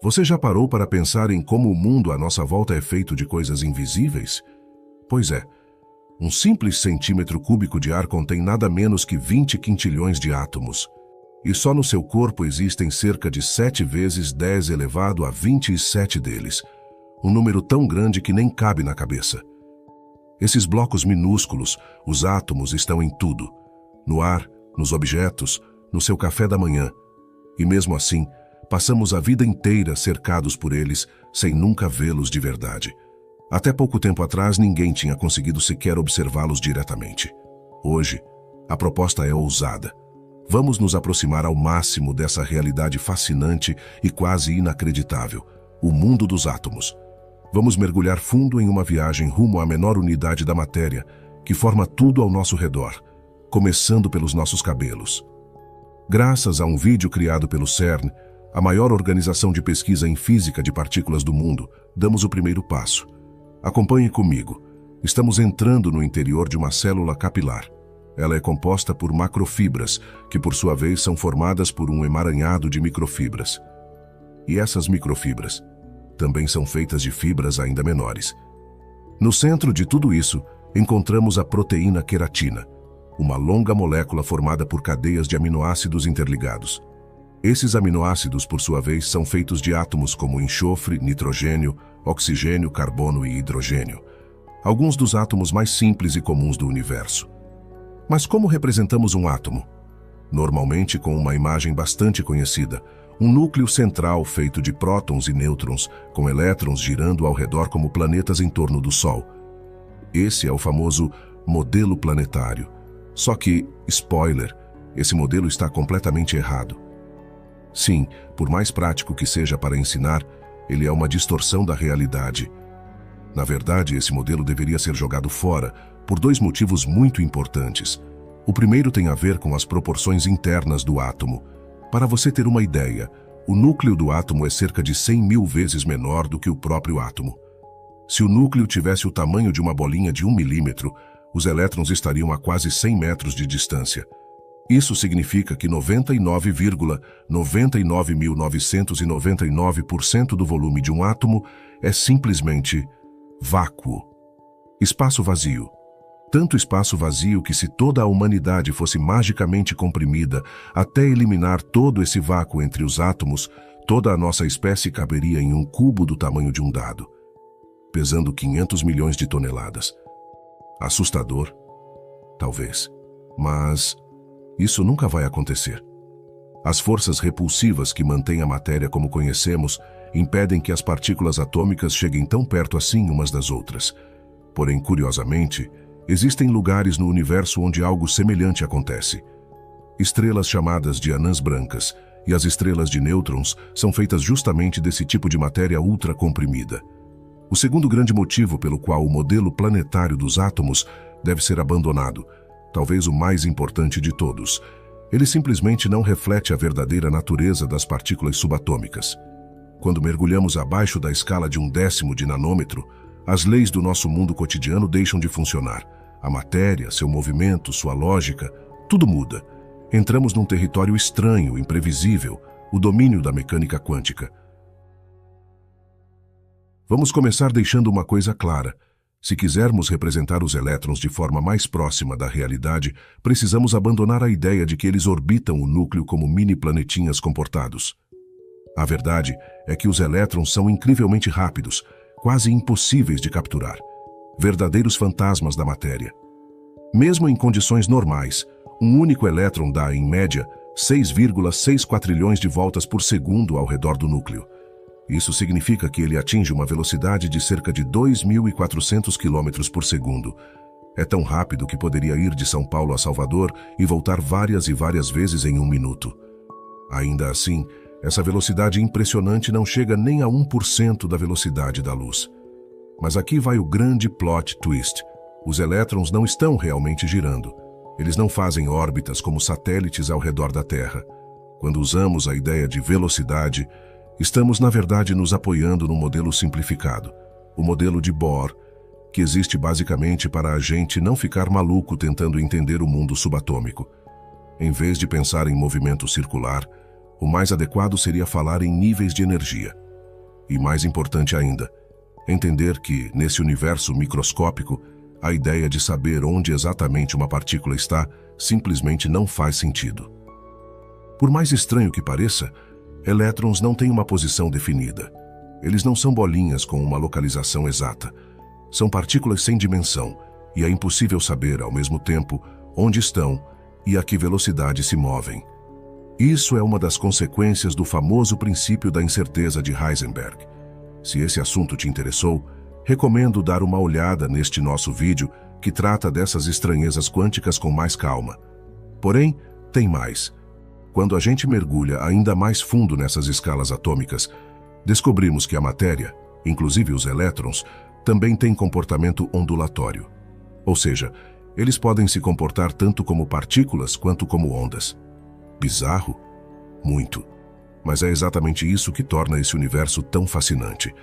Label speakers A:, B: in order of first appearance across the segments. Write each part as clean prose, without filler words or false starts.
A: Você já parou para pensar em como o mundo à nossa volta é feito de coisas invisíveis? Pois é, um simples centímetro cúbico de ar contém nada menos que 20 quintilhões de átomos. E só no seu corpo existem cerca de 7 vezes 10 elevado a 27 deles. Um número tão grande que nem cabe na cabeça. Esses blocos minúsculos, os átomos, estão em tudo. No ar, nos objetos, no seu café da manhã. E mesmo assim, passamos a vida inteira cercados por eles, sem nunca vê-los de verdade. Até pouco tempo atrás, ninguém tinha conseguido sequer observá-los diretamente. Hoje, a proposta é ousada. Vamos nos aproximar ao máximo dessa realidade fascinante e quase inacreditável, o mundo dos átomos. Vamos mergulhar fundo em uma viagem rumo à menor unidade da matéria, que forma tudo ao nosso redor, começando pelos nossos cabelos. Graças a um vídeo criado pelo CERN, a maior organização de pesquisa em física de partículas do mundo, damos o primeiro passo. Acompanhe comigo. Estamos entrando no interior de uma célula capilar. Ela é composta por macrofibras, que por sua vez são formadas por um emaranhado de microfibras. E essas microfibras também são feitas de fibras ainda menores. No centro de tudo isso, encontramos a proteína queratina, uma longa molécula formada por cadeias de aminoácidos interligados. Esses aminoácidos, por sua vez, são feitos de átomos como enxofre, nitrogênio, oxigênio, carbono e hidrogênio, alguns dos átomos mais simples e comuns do universo. Mas como representamos um átomo? Normalmente com uma imagem bastante conhecida, um núcleo central feito de prótons e nêutrons, com elétrons girando ao redor como planetas em torno do Sol. Esse é o famoso modelo planetário. Só que, spoiler, esse modelo está completamente errado. Sim, por mais prático que seja para ensinar, ele é uma distorção da realidade. Na verdade, esse modelo deveria ser jogado fora, por dois motivos muito importantes. O primeiro tem a ver com as proporções internas do átomo. Para você ter uma ideia, o núcleo do átomo é cerca de 100.000 vezes menor do que o próprio átomo. Se o núcleo tivesse o tamanho de uma bolinha de 1 milímetro, os elétrons estariam a quase 100 metros de distância. Isso significa que 99,99.999% do volume de um átomo é simplesmente vácuo. Espaço vazio. Tanto espaço vazio que, se toda a humanidade fosse magicamente comprimida até eliminar todo esse vácuo entre os átomos, toda a nossa espécie caberia em um cubo do tamanho de um dado, pesando 500 milhões de toneladas. Assustador? Talvez. Mas isso nunca vai acontecer. As forças repulsivas que mantêm a matéria como conhecemos impedem que as partículas atômicas cheguem tão perto assim umas das outras. Porém, curiosamente, existem lugares no universo onde algo semelhante acontece. Estrelas chamadas de anãs brancas e as estrelas de nêutrons são feitas justamente desse tipo de matéria ultracomprimida. O segundo grande motivo pelo qual o modelo planetário dos átomos deve ser abandonado, talvez o mais importante de todos, ele simplesmente não reflete a verdadeira natureza das partículas subatômicas. Quando mergulhamos abaixo da escala de 1/10 de nanômetro, as leis do nosso mundo cotidiano deixam de funcionar. A matéria, seu movimento, sua lógica, tudo muda. Entramos num território estranho, imprevisível, o domínio da mecânica quântica. Vamos começar deixando uma coisa clara. Se quisermos representar os elétrons de forma mais próxima da realidade, precisamos abandonar a ideia de que eles orbitam o núcleo como mini-planetinhas comportados. A verdade é que os elétrons são incrivelmente rápidos, quase impossíveis de capturar. Verdadeiros fantasmas da matéria. Mesmo em condições normais, um único elétron dá, em média, 6,6 quatrilhões de voltas por segundo ao redor do núcleo. Isso significa que ele atinge uma velocidade de cerca de 2.400 km por segundo. É tão rápido que poderia ir de São Paulo a Salvador e voltar várias e várias vezes em 1 minuto. Ainda assim, essa velocidade impressionante não chega nem a 1% da velocidade da luz. Mas aqui vai o grande plot twist. Os elétrons não estão realmente girando. Eles não fazem órbitas como satélites ao redor da Terra. Quando usamos a ideia de velocidade, estamos, na verdade, nos apoiando num modelo simplificado, o modelo de Bohr, que existe basicamente para a gente não ficar maluco tentando entender o mundo subatômico. Em vez de pensar em movimento circular, o mais adequado seria falar em níveis de energia. E mais importante ainda, entender que, nesse universo microscópico, a ideia de saber onde exatamente uma partícula está simplesmente não faz sentido. Por mais estranho que pareça, elétrons não têm uma posição definida. Eles não são bolinhas com uma localização exata. São partículas sem dimensão, e é impossível saber, ao mesmo tempo, onde estão e a que velocidade se movem. Isso é uma das consequências do famoso princípio da incerteza de Heisenberg. Se esse assunto te interessou, recomendo dar uma olhada neste nosso vídeo que trata dessas estranhezas quânticas com mais calma. Porém, tem mais. Quando a gente mergulha ainda mais fundo nessas escalas atômicas, descobrimos que a matéria, inclusive os elétrons, também tem comportamento ondulatório. Ou seja, eles podem se comportar tanto como partículas quanto como ondas. Bizarro? Muito. Mas é exatamente isso que torna esse universo tão fascinante.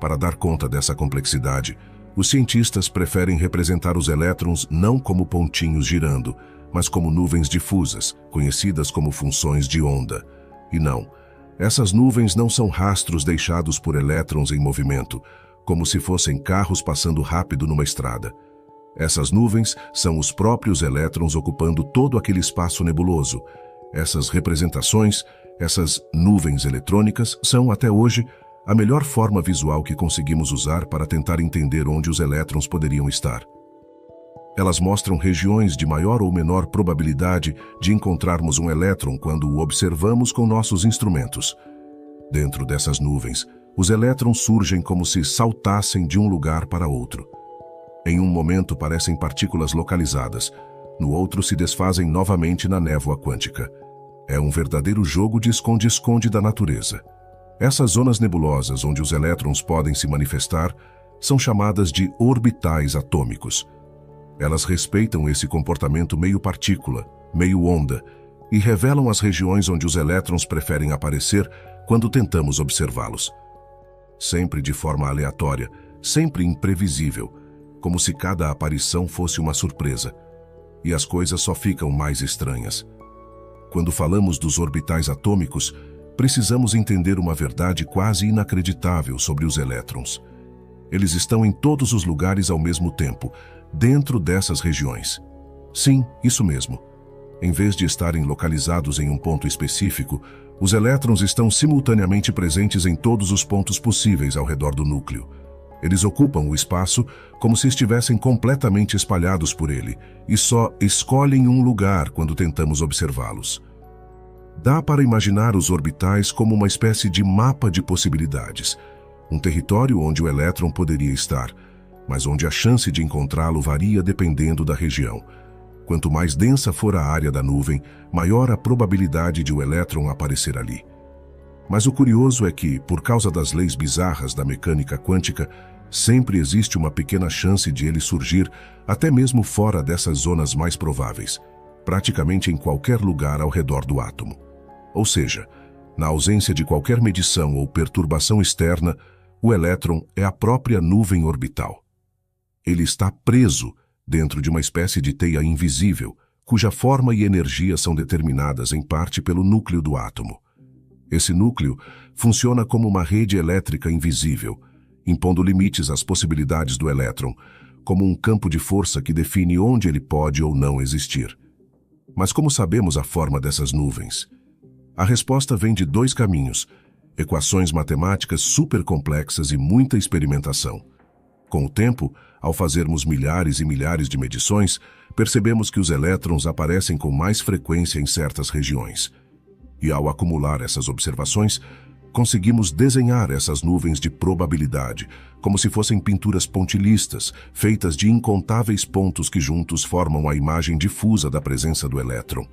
A: Para dar conta dessa complexidade, os cientistas preferem representar os elétrons não como pontinhos girando, mas como nuvens difusas, conhecidas como funções de onda. E não, essas nuvens não são rastros deixados por elétrons em movimento, como se fossem carros passando rápido numa estrada. Essas nuvens são os próprios elétrons ocupando todo aquele espaço nebuloso. Essas representações, essas nuvens eletrônicas, são, até hoje, a melhor forma visual que conseguimos usar para tentar entender onde os elétrons poderiam estar. Elas mostram regiões de maior ou menor probabilidade de encontrarmos um elétron quando o observamos com nossos instrumentos. Dentro dessas nuvens, os elétrons surgem como se saltassem de um lugar para outro. Em um momento parecem partículas localizadas, no outro se desfazem novamente na névoa quântica. É um verdadeiro jogo de esconde-esconde da natureza. Essas zonas nebulosas onde os elétrons podem se manifestar são chamadas de orbitais atômicos. Elas respeitam esse comportamento meio partícula, meio onda, e revelam as regiões onde os elétrons preferem aparecer quando tentamos observá-los. Sempre de forma aleatória, sempre imprevisível, como se cada aparição fosse uma surpresa. E as coisas só ficam mais estranhas. Quando falamos dos orbitais atômicos, precisamos entender uma verdade quase inacreditável sobre os elétrons. Eles estão em todos os lugares ao mesmo tempo, dentro dessas regiões. Sim, isso mesmo. Em vez de estarem localizados em um ponto específico, os elétrons estão simultaneamente presentes em todos os pontos possíveis ao redor do núcleo. Eles ocupam o espaço como se estivessem completamente espalhados por ele e só escolhem um lugar quando tentamos observá-los. Dá para imaginar os orbitais como uma espécie de mapa de possibilidades, um território onde o elétron poderia estar, mas onde a chance de encontrá-lo varia dependendo da região. Quanto mais densa for a área da nuvem, maior a probabilidade de o elétron aparecer ali. Mas o curioso é que, por causa das leis bizarras da mecânica quântica, sempre existe uma pequena chance de ele surgir até mesmo fora dessas zonas mais prováveis, praticamente em qualquer lugar ao redor do átomo. Ou seja, na ausência de qualquer medição ou perturbação externa, o elétron é a própria nuvem orbital. Ele está preso dentro de uma espécie de teia invisível, cuja forma e energia são determinadas em parte pelo núcleo do átomo. Esse núcleo funciona como uma rede elétrica invisível, impondo limites às possibilidades do elétron, como um campo de força que define onde ele pode ou não existir. Mas como sabemos a forma dessas nuvens? A resposta vem de dois caminhos: equações matemáticas supercomplexas e muita experimentação. Com o tempo, ao fazermos milhares e milhares de medições, percebemos que os elétrons aparecem com mais frequência em certas regiões. E ao acumular essas observações, conseguimos desenhar essas nuvens de probabilidade, como se fossem pinturas pontilhistas, feitas de incontáveis pontos que juntos formam a imagem difusa da presença do elétron.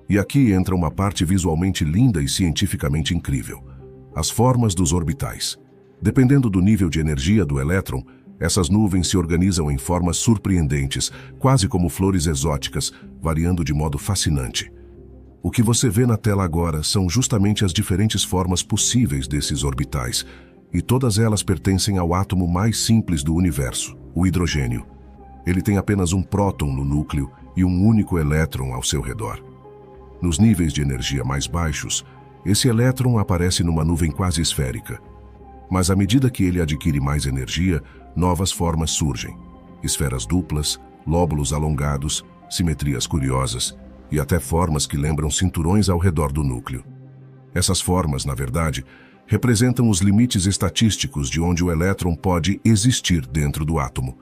A: E aqui entra uma parte visualmente linda e cientificamente incrível: as formas dos orbitais. Dependendo do nível de energia do elétron, essas nuvens se organizam em formas surpreendentes, quase como flores exóticas, variando de modo fascinante. O que você vê na tela agora são justamente as diferentes formas possíveis desses orbitais, e todas elas pertencem ao átomo mais simples do universo, o hidrogênio. Ele tem apenas um próton no núcleo e um único elétron ao seu redor. Nos níveis de energia mais baixos, esse elétron aparece numa nuvem quase esférica. Mas à medida que ele adquire mais energia, novas formas surgem. Esferas duplas, lóbulos alongados, simetrias curiosas e até formas que lembram cinturões ao redor do núcleo. Essas formas, na verdade, representam os limites estatísticos de onde o elétron pode existir dentro do átomo.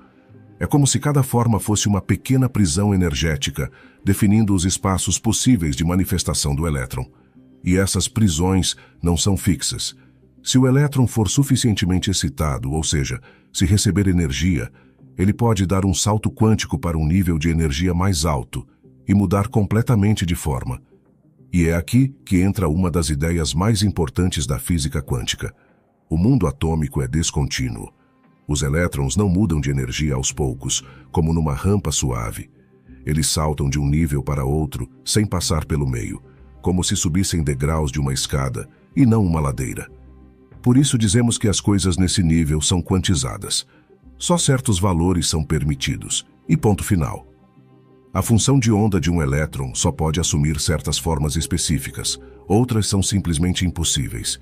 A: É como se cada forma fosse uma pequena prisão energética, definindo os espaços possíveis de manifestação do elétron. E essas prisões não são fixas. Se o elétron for suficientemente excitado, ou seja, se receber energia, ele pode dar um salto quântico para um nível de energia mais alto e mudar completamente de forma. E é aqui que entra uma das ideias mais importantes da física quântica. O mundo atômico é descontínuo. Os elétrons não mudam de energia aos poucos, como numa rampa suave. Eles saltam de um nível para outro, sem passar pelo meio, como se subissem degraus de uma escada, e não uma ladeira. Por isso dizemos que as coisas nesse nível são quantizadas. Só certos valores são permitidos, e ponto final. A função de onda de um elétron só pode assumir certas formas específicas, outras são simplesmente impossíveis.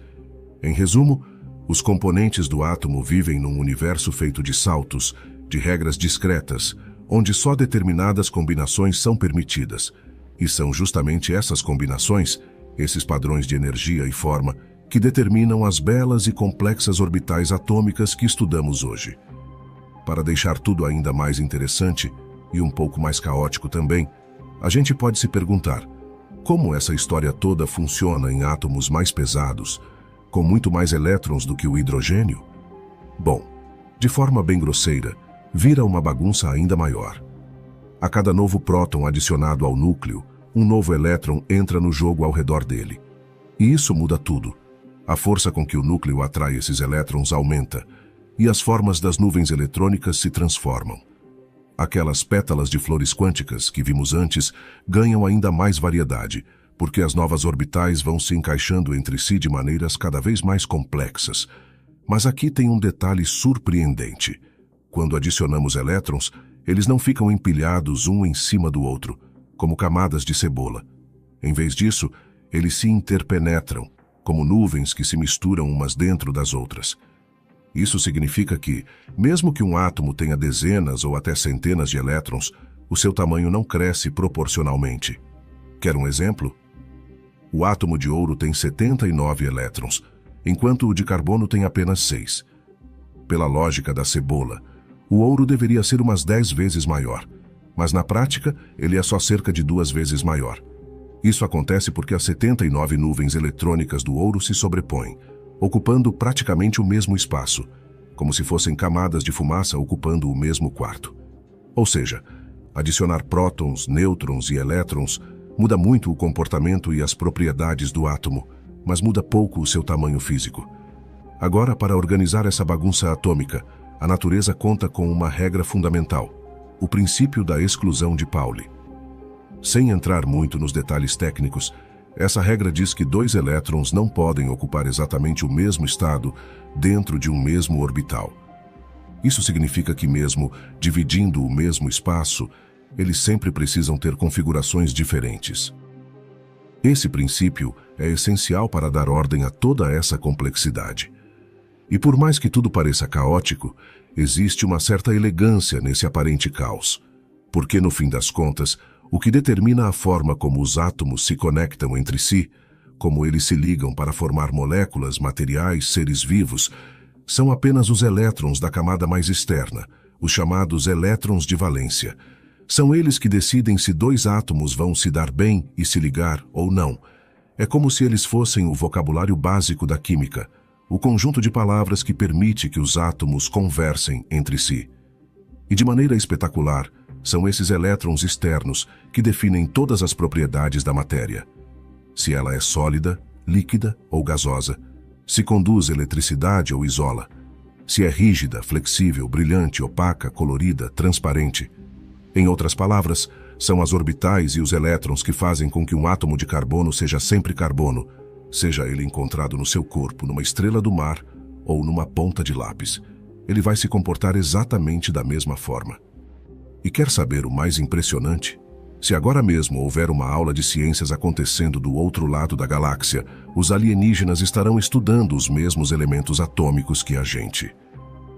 A: Em resumo, os componentes do átomo vivem num universo feito de saltos, de regras discretas, onde só determinadas combinações são permitidas. E são justamente essas combinações, esses padrões de energia e forma, que determinam as belas e complexas orbitais atômicas que estudamos hoje. Para deixar tudo ainda mais interessante, e um pouco mais caótico também, a gente pode se perguntar: como essa história toda funciona em átomos mais pesados, com muito mais elétrons do que o hidrogênio? Bom, de forma bem grosseira, vira uma bagunça ainda maior. A cada novo próton adicionado ao núcleo, um novo elétron entra no jogo ao redor dele. E isso muda tudo. A força com que o núcleo atrai esses elétrons aumenta, e as formas das nuvens eletrônicas se transformam. Aquelas pétalas de flores quânticas que vimos antes ganham ainda mais variedade, porque as novas orbitais vão se encaixando entre si de maneiras cada vez mais complexas. Mas aqui tem um detalhe surpreendente. Quando adicionamos elétrons, eles não ficam empilhados um em cima do outro, como camadas de cebola. Em vez disso, eles se interpenetram, como nuvens que se misturam umas dentro das outras. Isso significa que, mesmo que um átomo tenha dezenas ou até centenas de elétrons, o seu tamanho não cresce proporcionalmente. Quer um exemplo? O átomo de ouro tem 79 elétrons, enquanto o de carbono tem apenas 6. Pela lógica da cebola, o ouro deveria ser umas 10 vezes maior, mas na prática ele é só cerca de 2 vezes maior. Isso acontece porque as 79 nuvens eletrônicas do ouro se sobrepõem, ocupando praticamente o mesmo espaço, como se fossem camadas de fumaça ocupando o mesmo quarto. Ou seja, adicionar prótons, nêutrons e elétrons muda muito o comportamento e as propriedades do átomo, mas muda pouco o seu tamanho físico. Agora, para organizar essa bagunça atômica, a natureza conta com uma regra fundamental, o princípio da exclusão de Pauli. Sem entrar muito nos detalhes técnicos, essa regra diz que 2 elétrons não podem ocupar exatamente o mesmo estado dentro de um mesmo orbital. Isso significa que mesmo dividindo o mesmo espaço, eles sempre precisam ter configurações diferentes. Esse princípio é essencial para dar ordem a toda essa complexidade. E por mais que tudo pareça caótico, existe uma certa elegância nesse aparente caos, porque no fim das contas, o que determina a forma como os átomos se conectam entre si, como eles se ligam para formar moléculas, materiais, seres vivos, são apenas os elétrons da camada mais externa, os chamados elétrons de valência. São eles que decidem se 2 átomos vão se dar bem e se ligar ou não. É como se eles fossem o vocabulário básico da química, o conjunto de palavras que permite que os átomos conversem entre si. E de maneira espetacular, são esses elétrons externos que definem todas as propriedades da matéria. Se ela é sólida, líquida ou gasosa, se conduz eletricidade ou isola, se é rígida, flexível, brilhante, opaca, colorida, transparente. Em outras palavras, são as orbitais e os elétrons que fazem com que um átomo de carbono seja sempre carbono, seja ele encontrado no seu corpo, numa estrela do mar ou numa ponta de lápis. Ele vai se comportar exatamente da mesma forma. E quer saber o mais impressionante? Se agora mesmo houver uma aula de ciências acontecendo do outro lado da galáxia, os alienígenas estarão estudando os mesmos elementos atômicos que a gente.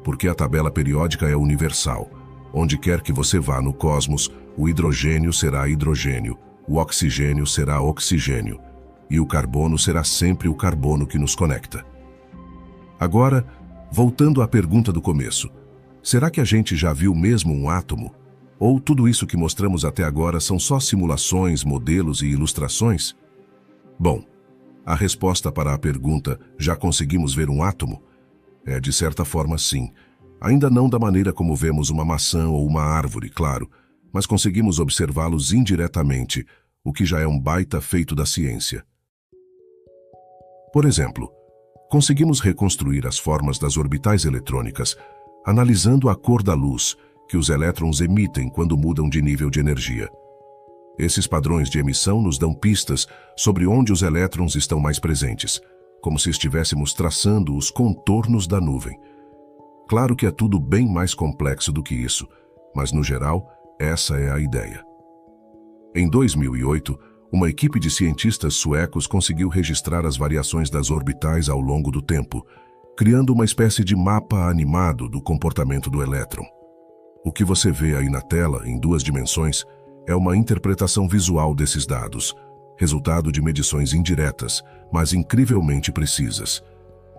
A: Porque a tabela periódica é universal. Onde quer que você vá no cosmos, o hidrogênio será hidrogênio, o oxigênio será oxigênio, e o carbono será sempre o carbono que nos conecta. Agora, voltando à pergunta do começo, será que a gente já viu mesmo um átomo? Ou tudo isso que mostramos até agora são só simulações, modelos e ilustrações? Bom, a resposta para a pergunta, já conseguimos ver um átomo? É de certa forma sim. Ainda não da maneira como vemos uma maçã ou uma árvore, claro, mas conseguimos observá-los indiretamente, o que já é um baita feito da ciência. Por exemplo, conseguimos reconstruir as formas das orbitais eletrônicas, analisando a cor da luz que os elétrons emitem quando mudam de nível de energia. Esses padrões de emissão nos dão pistas sobre onde os elétrons estão mais presentes, como se estivéssemos traçando os contornos da nuvem. Claro que é tudo bem mais complexo do que isso, mas no geral, essa é a ideia. Em 2008, uma equipe de cientistas suecos conseguiu registrar as variações das orbitais ao longo do tempo, criando uma espécie de mapa animado do comportamento do elétron. O que você vê aí na tela, em 2 dimensões, é uma interpretação visual desses dados, resultado de medições indiretas, mas incrivelmente precisas.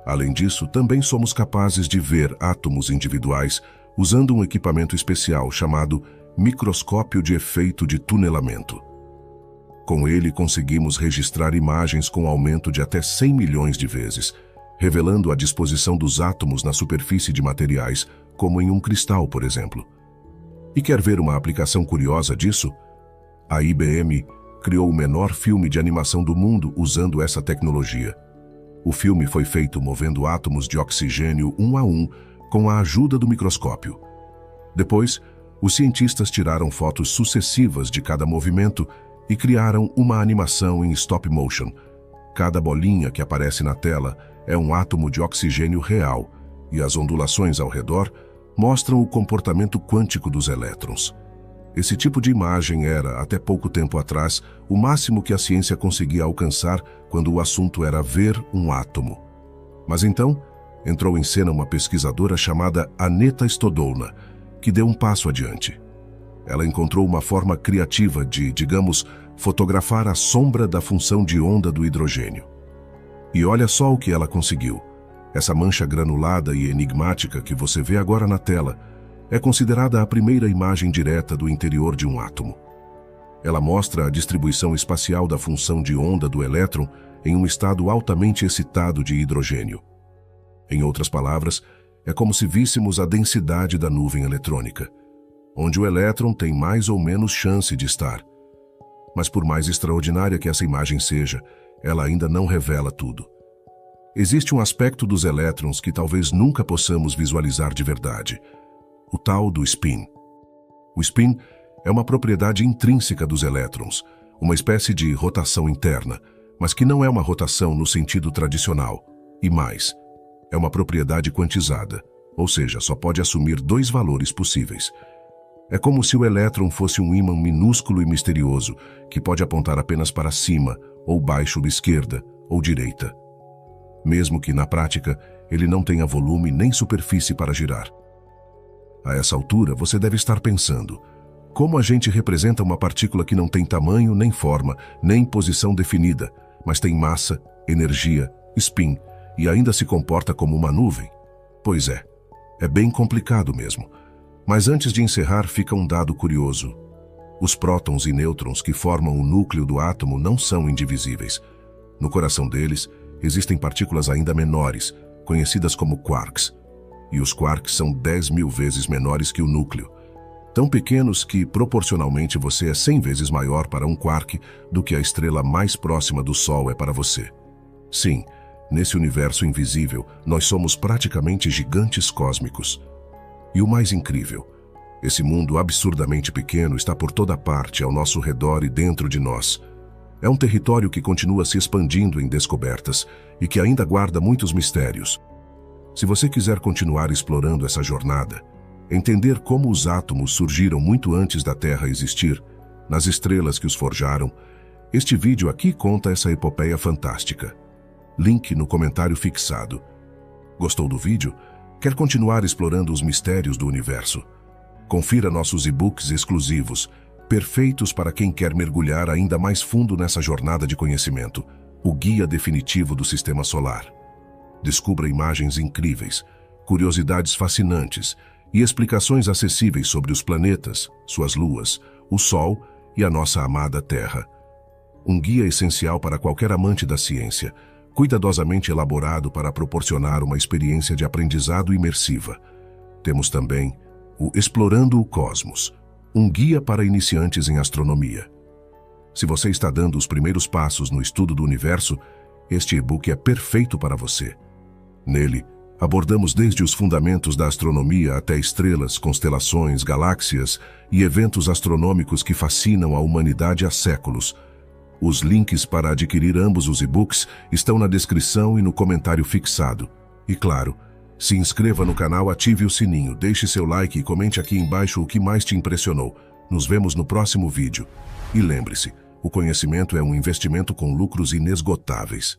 A: Além disso, também somos capazes de ver átomos individuais usando um equipamento especial chamado microscópio de efeito de tunelamento. Com ele, conseguimos registrar imagens com aumento de até 100 milhões de vezes, revelando a disposição dos átomos na superfície de materiais, como em um cristal, por exemplo. E quer ver uma aplicação curiosa disso? A IBM criou o menor filme de animação do mundo usando essa tecnologia. O filme foi feito movendo átomos de oxigênio um a um com a ajuda do microscópio. Depois, os cientistas tiraram fotos sucessivas de cada movimento e criaram uma animação em stop motion. Cada bolinha que aparece na tela é um átomo de oxigênio real, e as ondulações ao redor mostram o comportamento quântico dos elétrons. Esse tipo de imagem era, até pouco tempo atrás, o máximo que a ciência conseguia alcançar quando o assunto era ver um átomo. Mas então, entrou em cena uma pesquisadora chamada Aneta Stodolna, que deu um passo adiante. Ela encontrou uma forma criativa de, digamos, fotografar a sombra da função de onda do hidrogênio. E olha só o que ela conseguiu. Essa mancha granulada e enigmática que você vê agora na tela é considerada a primeira imagem direta do interior de um átomo. Ela mostra a distribuição espacial da função de onda do elétron em um estado altamente excitado de hidrogênio. Em outras palavras, é como se víssemos a densidade da nuvem eletrônica, onde o elétron tem mais ou menos chance de estar. Mas por mais extraordinária que essa imagem seja, ela ainda não revela tudo. Existe um aspecto dos elétrons que talvez nunca possamos visualizar de verdade, o tal do spin. O spin é uma propriedade intrínseca dos elétrons, uma espécie de rotação interna, mas que não é uma rotação no sentido tradicional. E mais, é uma propriedade quantizada, ou seja, só pode assumir 2 valores possíveis. É como se o elétron fosse um ímã minúsculo e misterioso, que pode apontar apenas para cima, ou baixo ou esquerda, ou direita. Mesmo que, na prática, ele não tenha volume nem superfície para girar. A essa altura, você deve estar pensando: como a gente representa uma partícula que não tem tamanho, nem forma, nem posição definida, mas tem massa, energia, spin, e ainda se comporta como uma nuvem? Pois é bem complicado mesmo. Mas antes de encerrar, fica um dado curioso. Os prótons e nêutrons que formam o núcleo do átomo não são indivisíveis. No coração deles, existem partículas ainda menores, conhecidas como quarks. E os quarks são 10.000 vezes menores que o núcleo. Tão pequenos que, proporcionalmente, você é 100 vezes maior para um quark do que a estrela mais próxima do Sol é para você. Sim, nesse universo invisível, nós somos praticamente gigantes cósmicos. E o mais incrível, esse mundo absurdamente pequeno está por toda parte ao nosso redor e dentro de nós. É um território que continua se expandindo em descobertas e que ainda guarda muitos mistérios. Se você quiser continuar explorando essa jornada, entender como os átomos surgiram muito antes da Terra existir, nas estrelas que os forjaram, este vídeo aqui conta essa epopeia fantástica. Link no comentário fixado. Gostou do vídeo? Quer continuar explorando os mistérios do universo? Confira nossos e-books exclusivos, perfeitos para quem quer mergulhar ainda mais fundo nessa jornada de conhecimento, o Guia Definitivo do Sistema Solar. Descubra imagens incríveis, curiosidades fascinantes e explicações acessíveis sobre os planetas, suas luas, o Sol e a nossa amada Terra. Um guia essencial para qualquer amante da ciência, cuidadosamente elaborado para proporcionar uma experiência de aprendizado imersiva. Temos também o Explorando o Cosmos, um guia para iniciantes em astronomia. Se você está dando os primeiros passos no estudo do universo, este e-book é perfeito para você. Nele, abordamos desde os fundamentos da astronomia até estrelas, constelações, galáxias e eventos astronômicos que fascinam a humanidade há séculos. Os links para adquirir ambos os e-books estão na descrição e no comentário fixado. E claro, se inscreva no canal, ative o sininho, deixe seu like e comente aqui embaixo o que mais te impressionou. Nos vemos no próximo vídeo. E lembre-se, o conhecimento é um investimento com lucros inesgotáveis.